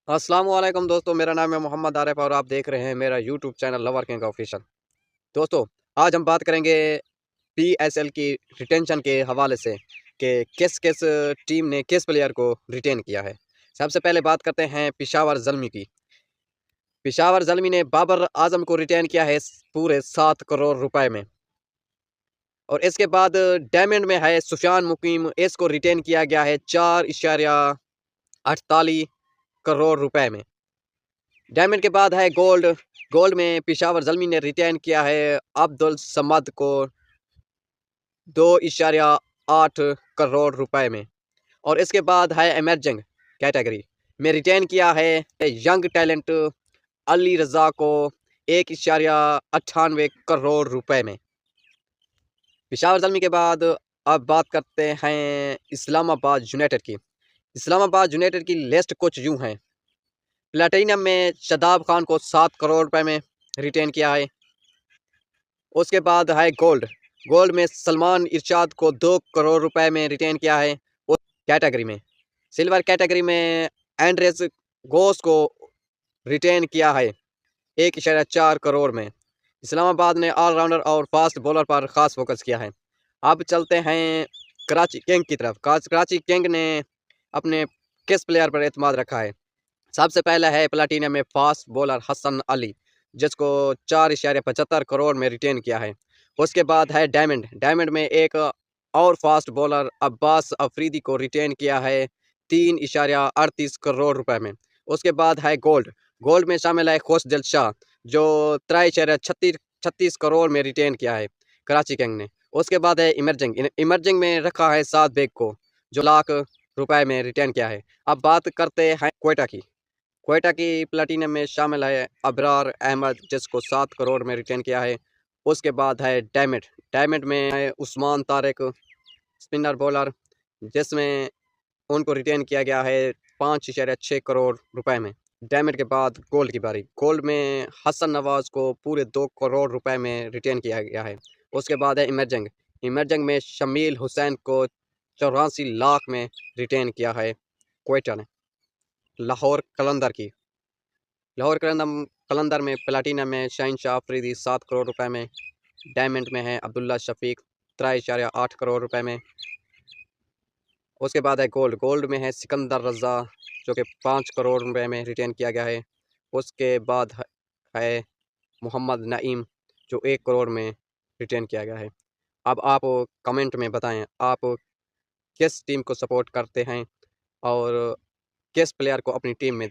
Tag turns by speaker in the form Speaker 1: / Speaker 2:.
Speaker 1: अस्सलाम वालेकुम दोस्तों, मेरा नाम है मोहम्मद आरिफ और आप देख रहे हैं मेरा YouTube channel lover king official. दोस्तों, आज हम बात करेंगे पीएसएल की रिटेंशन के हवाले से कि किस किस टीम ने किस प्लेयर को रिटेन किया है। सबसे पहले बात करते हैं पिशावर ज़ल्मी की। पिशावर ज़ल्मी ने बाबर आजम को रिटेन किया है पूरे 7 करोड़ रुपए में। और इसके बाद डायमंड में है सुफियान मुकीम, इसको रिटेन किया गया है 4.48 करोड़ रुपए में। डायमंड के बाद है गोल्ड। गोल्ड में पिशावर ज़ल्मी ने रिटेन किया है अब्दुल समद को 2.8 करोड़ रुपए में। और इसके बाद है इमर्जिंग कैटेगरी में रिटेन किया है यंग टैलेंट अली रज़ा को 1.98 करोड़ रुपए में। पिशावर ज़ल्मी के बाद अब बात करते हैं इस्लामाबाद यूनाइटेड की। इस्लामाबाद यूनाइटेड की लिस्ट कुछ यूँ है। प्लेटिनम में शादाब खान को 7 करोड़ रुपए में रिटेन किया है। उसके बाद है गोल्ड। गोल्ड में सलमान इरशाद को 2 करोड़ रुपए में रिटेन किया है उस कैटेगरी में। सिल्वर कैटेगरी में एंड्रेस गोस को रिटेन किया है 1.4 करोड़ में। इस्लामाबाद ने ऑलराउंडर और फास्ट बॉलर पर ख़ास फोकस किया है। अब चलते हैं कराची किंग की तरफ। कराची किंग ने अपने किस प्लेयर पर एतमाद रखा है। सबसे पहला है प्लाटीनियम में फास्ट बॉलर हसन अली, जिसको 4.75 करोड़ में रिटेन किया है। उसके बाद है डायमंड। डायमंड में एक और फास्ट बॉलर अब्बास अफरीदी को रिटेन किया है 3.38 करोड़ रुपए में। उसके बाद है गोल्ड। गोल्ड में शामिल है खुशदिल शाह, जो 3.36 करोड़ में रिटेन किया है कराची किंग ने। उसके बाद है इमर्जिंग। इमर्जिंग में रखा है सात बेग को, जो लाख रुपए में रिटेन किया है। अब बात करते हैं क्वेटा की। क्वेटा की प्लेटिनम में शामिल है अबरार अहमद, जिसको 7 करोड़ में रिटेन किया है। उसके बाद है डायमंड। डायमंड में है उस्मान तारिक, स्पिनर बॉलर, जिसमें उनको रिटेन किया गया है 5.6 करोड़ रुपए में। डायमंड के बाद गोल्ड की बारी। गोल्ड में हसन नवाज को पूरे 2 करोड़ रुपए में रिटेन किया गया है। उसके बाद है इमर्जिंग। इमर्जिंग में शमील हुसैन को 84 लाख में रिटेन किया है क्वेटा ने। लाहौर कलंदर की। लाहौर कलंदर में प्लाटीनम में शाहीन शाह अफरीदी 7 करोड़ रुपए में। डायमंड में है अब्दुल्ला शफीक 3.8 करोड़ रुपए में। उसके बाद है गोल्ड। गोल्ड में है सिकंदर रज़ा, जो कि 5 करोड़ रुपए में रिटेन किया गया है। उसके बाद है मोहम्मद नईम, जो 1 करोड़ में रिटेन किया गया है। अब आप कमेंट में बताएं आप किस टीम को सपोर्ट करते हैं और किस प्लेयर को अपनी टीम में